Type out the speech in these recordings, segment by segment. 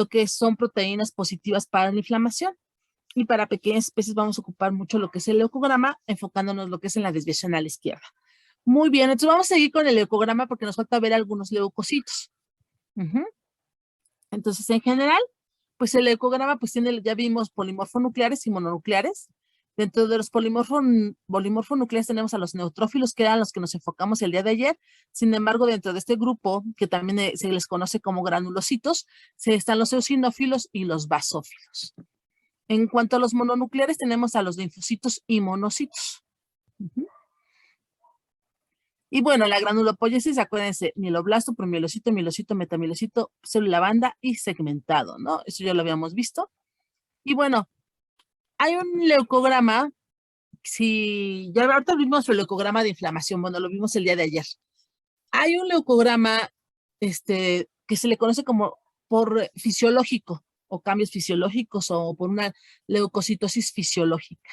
lo que son proteínas positivas para la inflamación. Y para pequeñas especies vamos a ocupar mucho lo que es el leucograma, enfocándonos lo que es en la desviación a la izquierda. Muy bien, entonces vamos a seguir con el leucograma porque nos falta ver algunos leucocitos. Entonces, en general, pues el leucograma pues tiene, ya vimos, polimorfonucleares y mononucleares. Dentro de los polimorfonucleares tenemos a los neutrófilos, que eran los que nos enfocamos el día de ayer. Sin embargo, dentro de este grupo, que también se les conoce como granulocitos, están los eosinófilos y los basófilos. En cuanto a los mononucleares, tenemos a los linfocitos y monocitos. Y bueno, la granulopoiesis, acuérdense, mieloblasto, promielocito, mielocito, metamielocito, célula banda y segmentado, ¿no? Eso ya lo habíamos visto. Y bueno, hay un leucograma, si ya ahorita vimos el leucograma de inflamación, bueno, lo vimos el día de ayer. Hay un leucograma que se le conoce como por fisiológico, o cambios fisiológicos, o por una leucocitosis fisiológica.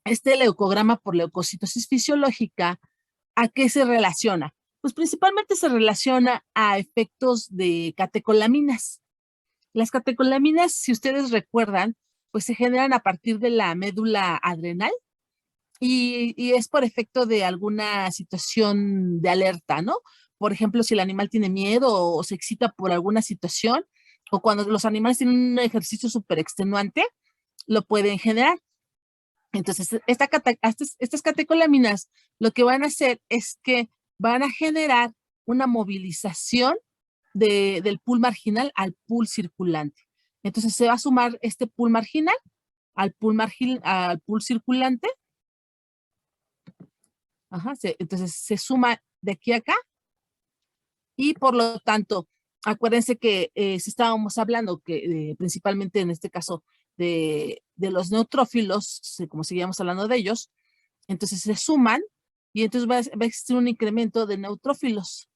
Este leucograma por leucocitosis fisiológica, ¿a qué se relaciona? Pues principalmente se relaciona a efectos de catecolaminas. Las catecolaminas, si ustedes recuerdan, pues se generan a partir de la médula adrenal y es por efecto de alguna situación de alerta, ¿no? Por ejemplo, si el animal tiene miedo o se excita por alguna situación, o cuando los animales tienen un ejercicio súper extenuante, lo pueden generar. Entonces, estas catecolaminas lo que van a hacer es que van a generar una movilización del pool marginal al pool circulante. Entonces, se va a sumar este pool marginal al pool circulante. Entonces, se suma de aquí a acá y por lo tanto, acuérdense que si estábamos hablando que principalmente en este caso de los neutrófilos, como seguíamos hablando de ellos, entonces se suman y entonces va a existir un incremento de neutrófilos.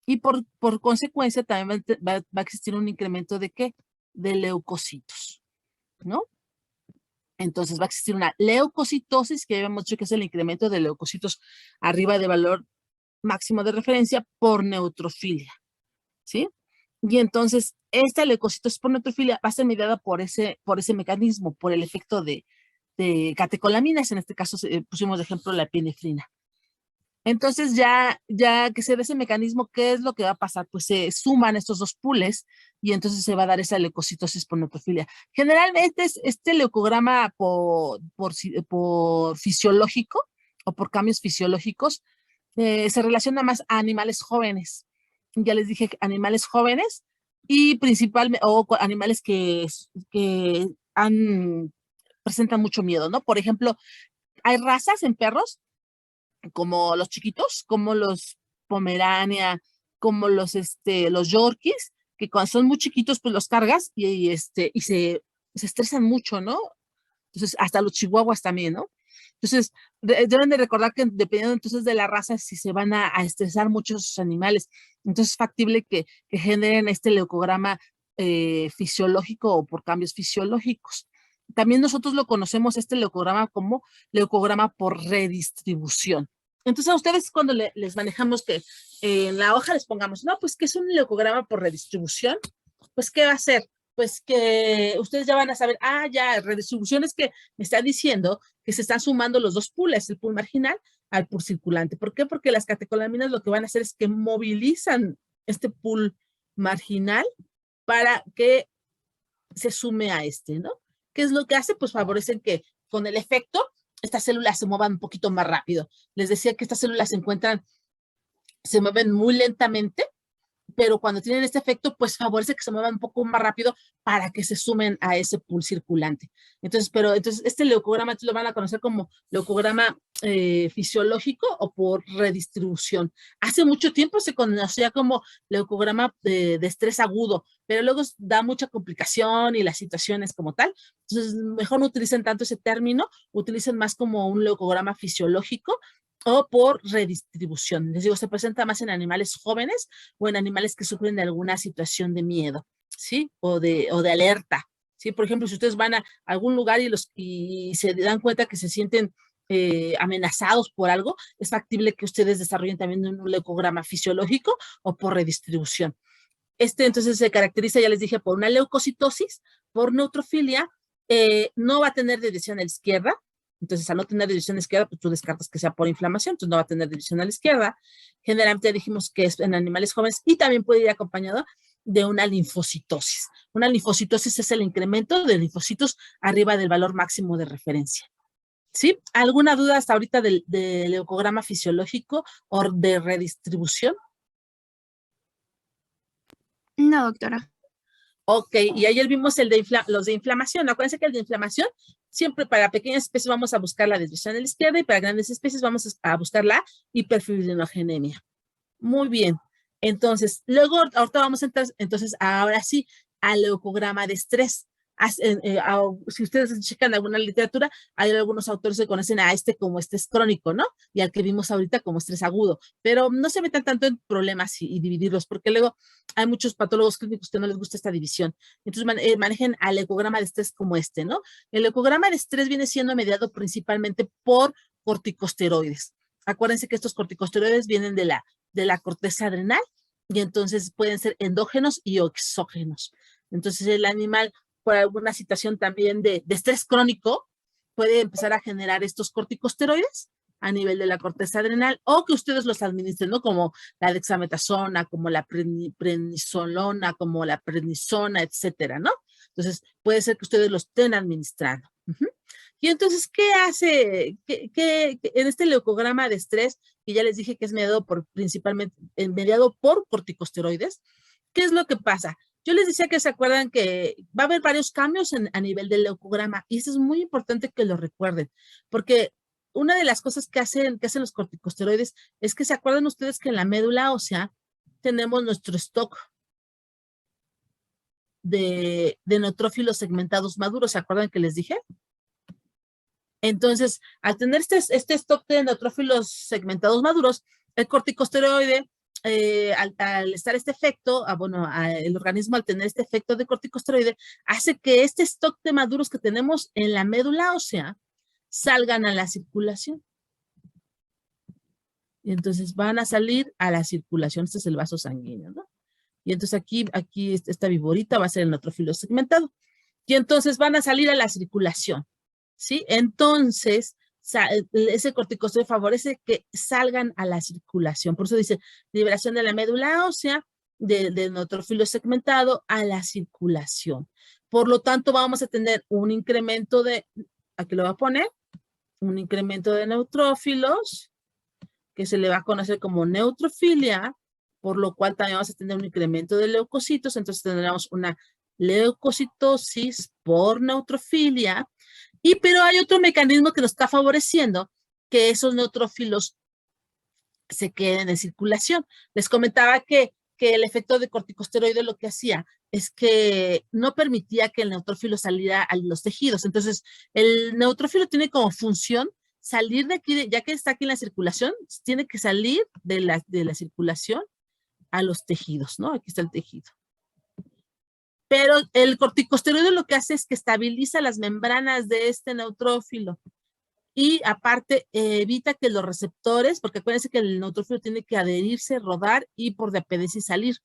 Y por consecuencia también va a existir un incremento de ¿qué? De leucocitos, ¿no? Entonces va a existir una leucocitosis, que habíamos dicho que es el incremento de leucocitos arriba de valor máximo de referencia por neutrofilia, ¿sí? Y entonces esta leucocitosis por neutrofilia va a ser mediada por ese mecanismo, por el efecto de catecolaminas. En este caso pusimos de ejemplo la epinefrina. Entonces ya que se ve ese mecanismo, ¿qué es lo que va a pasar? Pues se suman estos dos pools y entonces se va a dar esa leucocitosis por neutrofilia. Generalmente este leucograma por fisiológico o por cambios fisiológicos se relaciona más a animales jóvenes. Ya les dije animales jóvenes y principalmente, o animales que presentan mucho miedo, ¿no? Por ejemplo, hay razas en perros como los chiquitos, como los Pomerania, como los Yorkies, que cuando son muy chiquitos, pues los cargas y se estresan mucho, ¿no? Entonces, hasta los chihuahuas también, ¿no? Entonces, deben de recordar que dependiendo entonces de la raza, si se van a estresar muchos animales, entonces es factible que generen este leucograma fisiológico o por cambios fisiológicos. También nosotros lo conocemos, este leucograma, como leucograma por redistribución. Entonces, a ustedes cuando les manejamos que en la hoja les pongamos, no, pues que es un leucograma por redistribución, pues ¿qué va a hacer? Pues que ustedes ya van a saber, ya, redistribución es que me está diciendo que se están sumando los dos pools, el pool marginal al pool circulante. ¿Por qué? Porque las catecolaminas lo que van a hacer es que movilizan este pool marginal para que se sume a ¿no? ¿Qué es lo que hace? Pues favorecen que con el efecto estas células se muevan un poquito más rápido. Les decía que estas células se mueven muy lentamente, pero cuando tienen este efecto, pues favorece que se muevan un poco más rápido para que se sumen a ese pool circulante. Entonces, este leucograma lo van a conocer como leucograma fisiológico o por redistribución. Hace mucho tiempo se conocía como leucograma de estrés agudo, pero luego da mucha complicación y las situaciones como tal. Entonces, mejor no utilicen tanto ese término, utilicen más como un leucograma fisiológico o por redistribución. Les digo, se presenta más en animales jóvenes o en animales que sufren de alguna situación de miedo, ¿sí? O de alerta, ¿sí? Por ejemplo, si ustedes van a algún lugar y se dan cuenta que se sienten amenazados por algo, es factible que ustedes desarrollen también un leucograma fisiológico o por redistribución. Entonces se caracteriza, ya les dije, por una leucocitosis, por neutrofilia, no va a tener división a la izquierda. Entonces, al no tener división a la izquierda, pues tú descartas que sea por inflamación, entonces no va a tener división a la izquierda. Generalmente dijimos que es en animales jóvenes y también puede ir acompañado de una linfocitosis. Una linfocitosis es el incremento de linfocitos arriba del valor máximo de referencia. ¿Sí? ¿Alguna duda hasta ahorita del leucograma fisiológico o de redistribución? No, doctora. Ok, y ayer vimos los de inflamación. Acuérdense que el de inflamación, siempre para pequeñas especies vamos a buscar la desviación a la izquierda y para grandes especies vamos a buscar la hiperfibrinogenemia. Muy bien. Entonces, luego, ahorita vamos a entrar, entonces, ahora sí, al leucograma de estrés. Si ustedes checan alguna literatura, hay algunos autores que conocen a este como estrés crónico, ¿no? Y al que vimos ahorita como estrés agudo, pero no se metan tanto en problemas y dividirlos, porque luego hay muchos patólogos clínicos que no les gusta esta división. Entonces, manejen al leucograma de estrés como este, ¿no? El leucograma de estrés viene siendo mediado principalmente por corticosteroides. Acuérdense que estos corticosteroides vienen de la corteza adrenal y entonces pueden ser endógenos y exógenos. Entonces el animal, por alguna situación también de estrés crónico, puede empezar a generar estos corticosteroides a nivel de la corteza adrenal o que ustedes los administren, ¿no? Como la dexametasona, como la prednisolona, como la prednisona, etcétera, ¿no? Entonces puede ser que ustedes los estén administrando. Y entonces, ¿qué hace? En este leucograma de estrés, que ya les dije que es mediado principalmente mediado por corticosteroides, ¿qué es lo que pasa? Yo les decía que se acuerdan que va a haber varios cambios a nivel del leucograma y eso es muy importante que lo recuerden, porque una de las cosas que hacen los corticosteroides es que se acuerdan ustedes que en la médula ósea tenemos nuestro stock de neutrófilos segmentados maduros. ¿Se acuerdan que les dije? Entonces, al tener este stock de neutrófilos segmentados maduros, el corticosteroide, al estar este efecto, el organismo al tener este efecto de corticosteroide, hace que este stock de maduros que tenemos en la médula ósea salgan a la circulación. Y entonces van a salir a la circulación. Este es el vaso sanguíneo, ¿no? Y entonces aquí esta viborita va a ser el neutrófilo segmentado. Y entonces van a salir a la circulación. ¿Sí? Entonces, ese corticosteroide favorece que salgan a la circulación. Por eso dice, liberación de la médula ósea, del neutrófilo segmentado a la circulación. Por lo tanto, vamos a tener un incremento aquí lo voy a poner, un incremento de neutrófilos, que se le va a conocer como neutrofilia, por lo cual también vamos a tener un incremento de leucocitos, entonces tendremos una leucocitosis por neutrofilia, pero hay otro mecanismo que nos está favoreciendo que esos neutrófilos se queden en circulación. Les comentaba que el efecto de corticosteroide lo que hacía es que no permitía que el neutrófilo saliera a los tejidos. Entonces, el neutrófilo tiene como función salir de aquí, ya que está aquí en la circulación, tiene que salir de la circulación a los tejidos, ¿no? Aquí está el tejido. Pero el corticosteroide lo que hace es que estabiliza las membranas de este neutrófilo y aparte evita que los receptores, porque acuérdense que el neutrófilo tiene que adherirse, rodar y por dependencia salir.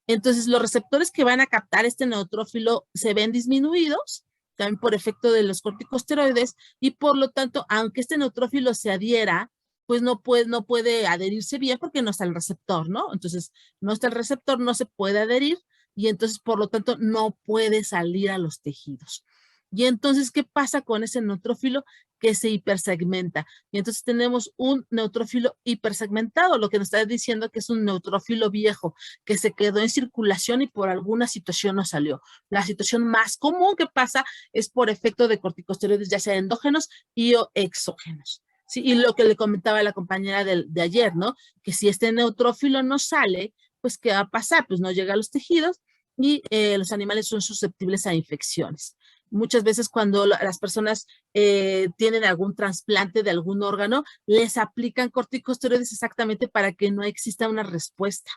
Entonces los receptores que van a captar este neutrófilo se ven disminuidos, también por efecto de los corticosteroides, y por lo tanto, aunque este neutrófilo se adhiera, pues no puede adherirse bien porque no está el receptor, ¿no? Entonces, no está el receptor, no se puede adherir, y entonces, por lo tanto, no puede salir a los tejidos. Y entonces, ¿qué pasa con ese neutrófilo? Que se hipersegmenta. Y entonces tenemos un neutrófilo hipersegmentado, lo que nos está diciendo que es un neutrófilo viejo, que se quedó en circulación y por alguna situación no salió. La situación más común que pasa es por efecto de corticosteroides, ya sea endógenos y o exógenos. Sí, y lo que le comentaba la compañera de ayer, ¿no? Que si este neutrófilo no sale, pues ¿qué va a pasar? Pues no llega a los tejidos y los animales son susceptibles a infecciones. Muchas veces cuando las personas tienen algún trasplante de algún órgano, les aplican corticosteroides exactamente para que no exista una respuesta,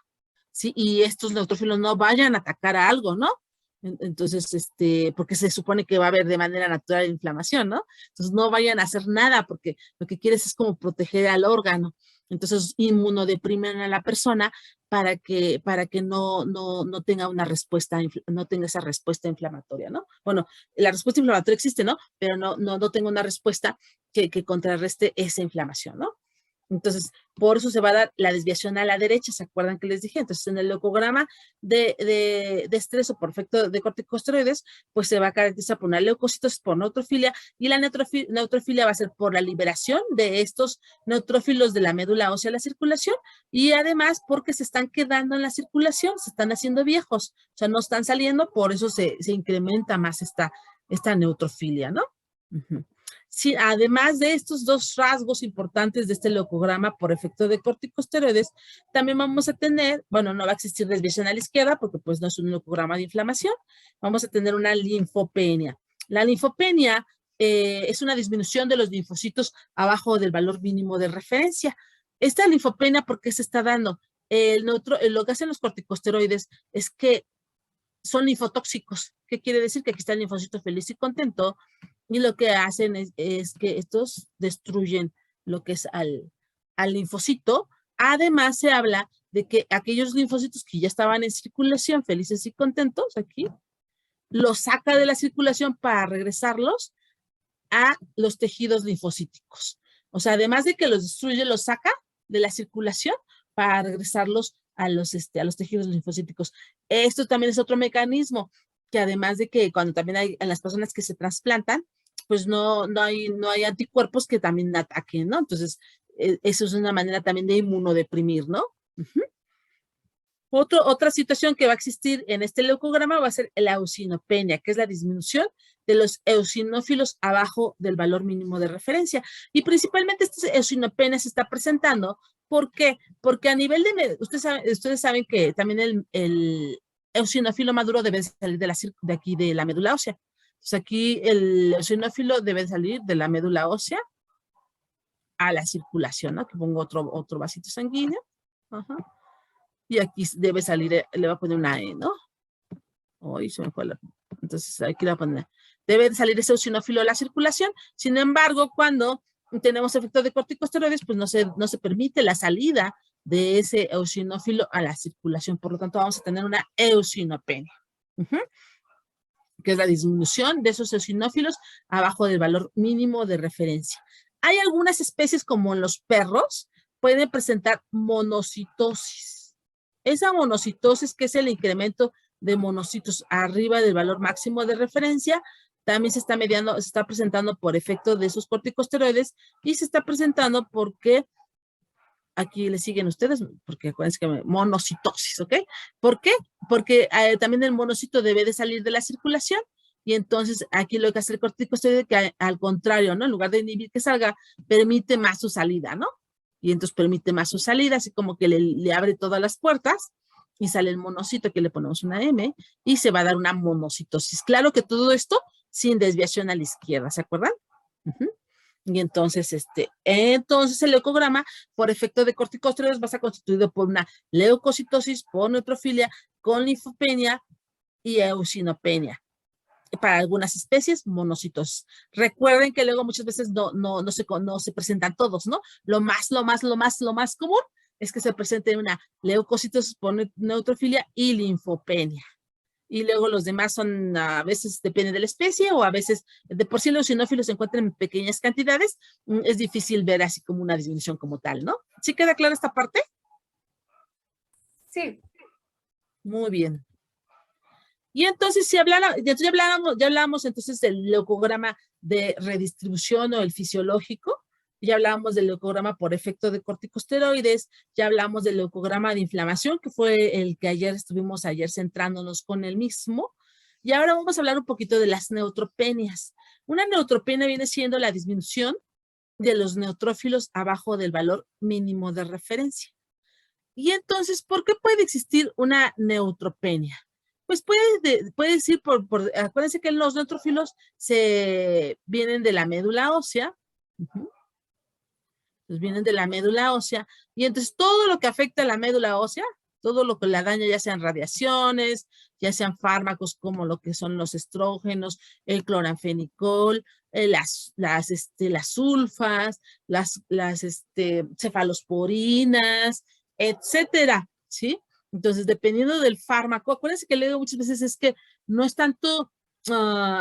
¿sí? Y estos neutrófilos no vayan a atacar a algo, ¿no? Entonces, porque se supone que va a haber de manera natural inflamación, ¿no? Entonces no vayan a hacer nada porque lo que quieres es como proteger al órgano. Entonces, inmunodeprimen a la persona para que no tenga una respuesta, no tenga esa respuesta inflamatoria, ¿no? Bueno, la respuesta inflamatoria existe, ¿no? Pero no tenga una respuesta que contrarreste esa inflamación, ¿no? Entonces, por eso se va a dar la desviación a la derecha, ¿se acuerdan que les dije? Entonces, en el leucograma de estrés o por efecto de corticosteroides, pues se va a caracterizar por una leucocitosis por neutrofilia, y la neutrofilia va a ser por la liberación de estos neutrófilos de la médula ósea a la circulación, y además porque se están quedando en la circulación, se están haciendo viejos, o sea, no están saliendo, por eso se incrementa más esta neutrofilia, ¿no? Uh-huh. Sí, además de estos dos rasgos importantes de este leucograma por efecto de corticosteroides, también vamos a tener, bueno, no va a existir desviación a la izquierda porque pues no es un leucograma de inflamación, vamos a tener una linfopenia. La linfopenia es una disminución de los linfocitos abajo del valor mínimo de referencia. Esta linfopenia, ¿por qué se está dando? Lo que hacen los corticosteroides es que son linfotóxicos. ¿Qué quiere decir? Que aquí está el linfocito feliz y contento, y lo que hacen es que estos destruyen lo que es al linfocito. Además, se habla de que aquellos linfocitos que ya estaban en circulación, felices y contentos, aquí, los saca de la circulación para regresarlos a los tejidos linfocíticos. O sea, además de que los destruye, los saca de la circulación para regresarlos a los tejidos linfocíticos. Esto también es otro mecanismo, que además de que cuando también hay en las personas que se trasplantan, pues no hay anticuerpos que también ataquen, ¿no? Entonces, eso es una manera también de inmunodeprimir, ¿no? Uh-huh. Otra situación que va a existir en este leucograma va a ser la eosinopenia, que es la disminución de los eosinófilos abajo del valor mínimo de referencia. Y principalmente esta eosinopenia se está presentando. ¿Por qué? Porque a nivel de... Ustedes saben que también el eosinófilo maduro debe salir de aquí de la médula ósea. Entonces aquí el eosinófilo debe salir de la médula ósea a la circulación, ¿no? Aquí pongo otro vasito sanguíneo. Ajá. Y aquí debe salir, le va a poner una E, ¿no? Hoy se me fue entonces aquí le va a poner. Debe salir ese eosinófilo a la circulación. Sin embargo, cuando tenemos efecto de corticosteroides, pues no se permite la salida de ese eosinófilo a la circulación. Por lo tanto, vamos a tener una eosinopenia, que es la disminución de esos eosinófilos abajo del valor mínimo de referencia. Hay algunas especies, como en los perros, pueden presentar monocitosis. Esa monocitosis, que es el incremento de monocitos arriba del valor máximo de referencia, también se está presentando por efecto de esos corticosteroides, y se está presentando porque aquí le siguen ustedes, porque acuérdense que monocitosis, ¿ok? ¿Por qué? Porque también el monocito debe de salir de la circulación, y entonces aquí lo que hace el corticosteroide, que al contrario, ¿no? En lugar de inhibir que salga, permite más su salida, ¿no? Y entonces permite más su salida, así como que le abre todas las puertas, y sale el monocito, que le ponemos una M, y se va a dar una monocitosis. Claro que todo esto sin desviación a la izquierda, ¿se acuerdan? Y entonces, entonces el leucograma por efecto de corticosteroides va a estar constituido por una leucocitosis, por neutrofilia, con linfopenia y eosinopenia. Para algunas especies, monocitosis. Recuerden que luego muchas veces no se presentan todos, ¿no? Lo más común es que se presente una leucocitosis por neutrofilia y linfopenia. Y luego los demás son, a veces depende de la especie, o a veces de por sí los eosinófilos se encuentran en pequeñas cantidades, es difícil ver así como una disminución como tal, ¿no? ¿Sí queda clara esta parte? Sí. Muy bien. Y entonces, ya hablábamos entonces del leucograma de redistribución o el fisiológico, ya hablábamos del leucograma por efecto de corticosteroides, ya hablamos del leucograma de inflamación, que fue el que estuvimos centrándonos con el mismo, y ahora vamos a hablar un poquito de las neutropenias. Una neutropenia viene siendo la disminución de los neutrófilos abajo del valor mínimo de referencia. Y entonces, ¿por qué puede existir una neutropenia? Pues puede decir acuérdense que los neutrófilos vienen de la médula ósea, vienen de la médula ósea, y entonces todo lo que afecta a la médula ósea todo lo que la daña, ya sean radiaciones, ya sean fármacos como lo que son los estrógenos, el cloranfenicol, las sulfas, cefalosporinas, etcétera, ¿sí? Entonces, dependiendo del fármaco, acuérdense que luego muchas veces es que no es tanto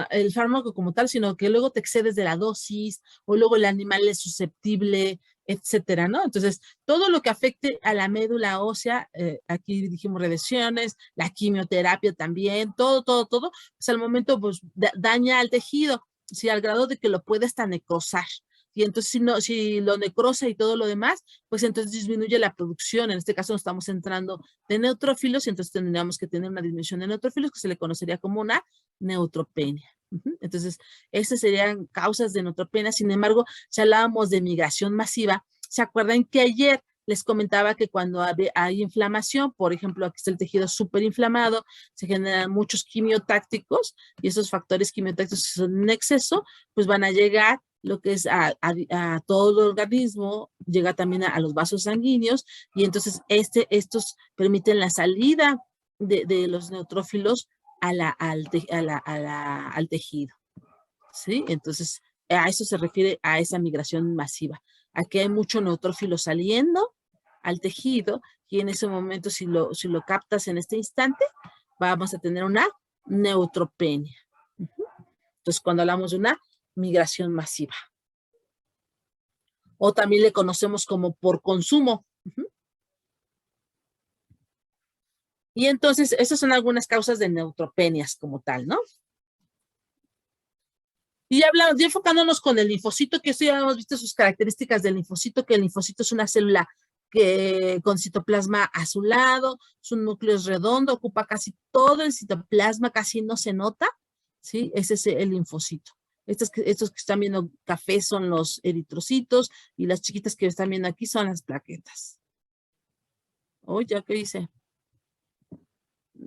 el fármaco como tal, sino que luego te excedes de la dosis o luego el animal es susceptible, etcétera, ¿no? Entonces, todo lo que afecte a la médula ósea, aquí dijimos radiaciones, la quimioterapia también, todo, pues al momento pues daña al tejido, ¿sí? Al grado de que lo puede hasta necrosar. Y entonces, si lo necrosa y todo lo demás, pues entonces disminuye la producción. En este caso, nos estamos entrando de neutrófilos y entonces tendríamos que tener una disminución de neutrófilos que se le conocería como una neutropenia. Entonces, esas serían causas de neutropenia. Sin embargo, si hablábamos de migración masiva, ¿se acuerdan que ayer les comentaba que cuando hay inflamación, por ejemplo, aquí está el tejido súper inflamado, se generan muchos quimiotácticos y esos factores quimiotácticos que son en exceso, pues van a llegar lo que es a todo el organismo, llega también a los vasos sanguíneos y entonces estos permiten la salida de los neutrófilos al tejido, ¿sí? Entonces, a eso se refiere a esa migración masiva. Aquí hay mucho neutrófilo saliendo al tejido y en ese momento, si lo captas en este instante, vamos a tener una neutropenia. Entonces, cuando hablamos de una migración masiva. O también le conocemos como por consumo. Y entonces, esas son algunas causas de neutropenias como tal, ¿no? Y hablamos, ya enfocándonos con el linfocito, que esto ya hemos visto sus características del linfocito, que el linfocito es una célula que con citoplasma azulado, su núcleo es redondo, ocupa casi todo el citoplasma, casi no se nota, ¿sí? Ese es el linfocito. Estos que están viendo café son los eritrocitos y las chiquitas que están viendo aquí son las plaquetas. Oye, ¿qué dice?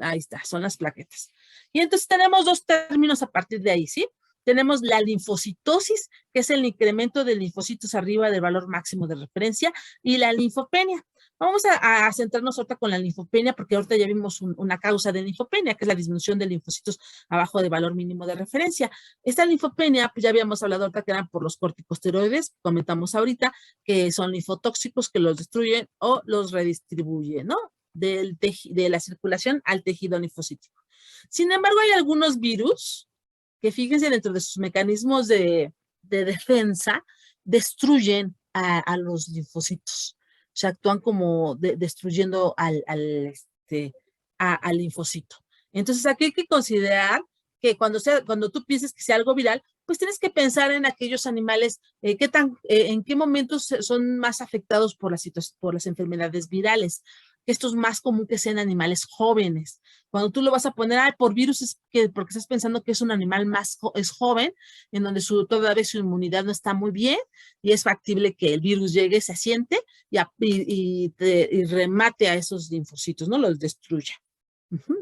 Ahí está, son las plaquetas. Y entonces tenemos dos términos a partir de ahí, ¿sí? Tenemos la linfocitosis, que es el incremento de linfocitos arriba del valor máximo de referencia, y la linfopenia. Vamos a centrarnos ahorita con la linfopenia, porque ahorita ya vimos una causa de linfopenia, que es la disminución de linfocitos abajo del valor mínimo de referencia. Esta linfopenia, pues ya habíamos hablado ahorita que eran por los corticosteroides, comentamos ahorita, que son linfotóxicos que los destruyen o los redistribuyen, ¿no? De la circulación al tejido linfocítico. Sin embargo, hay algunos virus que fíjense dentro de sus mecanismos de defensa, destruyen a los linfocitos. O sea, actúan como destruyendo al linfocito. Entonces, aquí hay que considerar que cuando tú pienses que sea algo viral, pues tienes que pensar en aquellos animales, en qué momentos son más afectados por las enfermedades virales. Esto es más común que sean animales jóvenes. Cuando tú lo vas a poner por virus, es porque estás pensando que es un animal es joven, en donde todavía su inmunidad no está muy bien y es factible que el virus llegue, se asiente y remate a esos linfocitos, ¿no? Los destruya.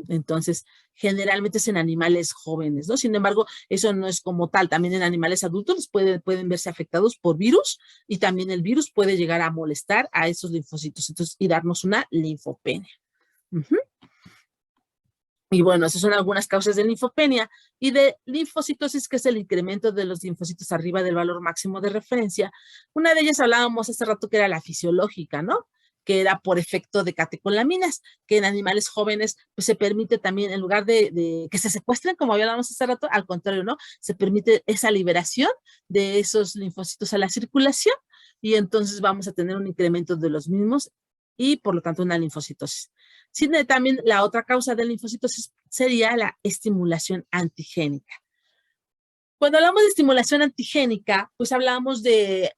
Entonces, generalmente es en animales jóvenes, ¿no? Sin embargo, eso no es como tal. También en animales adultos pueden verse afectados por virus y también el virus puede llegar a molestar a esos linfocitos entonces, y darnos una linfopenia. Y bueno, esas son algunas causas de linfopenia y de linfocitosis, que es el incremento de los linfocitos arriba del valor máximo de referencia. Una de ellas hablábamos hace rato que era la fisiológica, ¿no? Que era por efecto de catecolaminas, que en animales jóvenes pues se permite también, en lugar de que se secuestren, como hablábamos hace rato, al contrario, ¿no? Se permite esa liberación de esos linfocitos a la circulación y entonces vamos a tener un incremento de los mismos y por lo tanto una linfocitosis. También la otra causa de linfocitosis sería la estimulación antigénica. Cuando hablamos de estimulación antigénica, pues hablamos de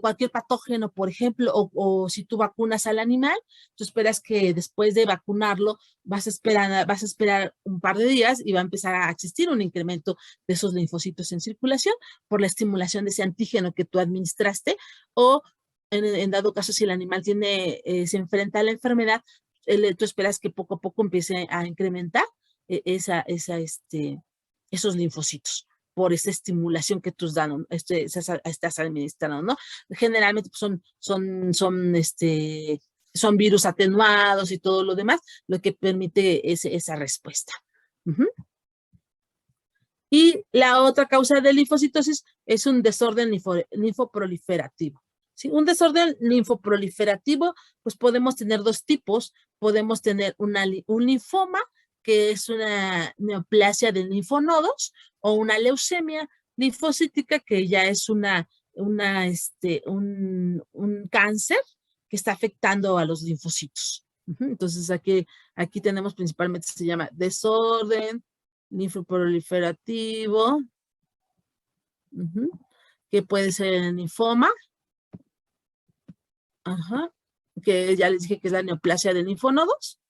cualquier patógeno, por ejemplo, o si tú vacunas al animal, tú esperas que después de vacunarlo vas a esperar un par de días y va a empezar a existir un incremento de esos linfocitos en circulación por la estimulación de ese antígeno que tú administraste o en dado caso si el animal se enfrenta a la enfermedad, tú esperas que poco a poco empiece a incrementar esos linfocitos por esa estimulación que tú estás administrando, ¿no? Generalmente pues, son son virus atenuados y todo lo demás, lo que permite esa respuesta. Y la otra causa de linfocitosis es un desorden linfoproliferativo. ¿Sí? Un desorden linfoproliferativo, pues podemos tener dos tipos. Podemos tener un linfoma, que es una neoplasia de linfonodos, o una leucemia linfocítica, que ya es un cáncer que está afectando a los linfocitos. Entonces aquí tenemos principalmente, se llama desorden linfoproliferativo, que puede ser el linfoma, que ya les dije que es la neoplasia de linfonodos,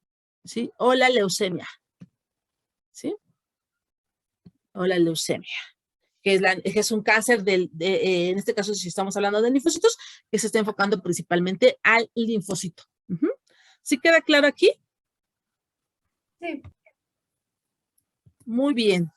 ¿sí? O la leucemia, ¿sí? O la leucemia, que es un cáncer en este caso, si estamos hablando de linfocitos, que se está enfocando principalmente al linfocito. ¿Sí queda claro aquí? Sí. Muy bien.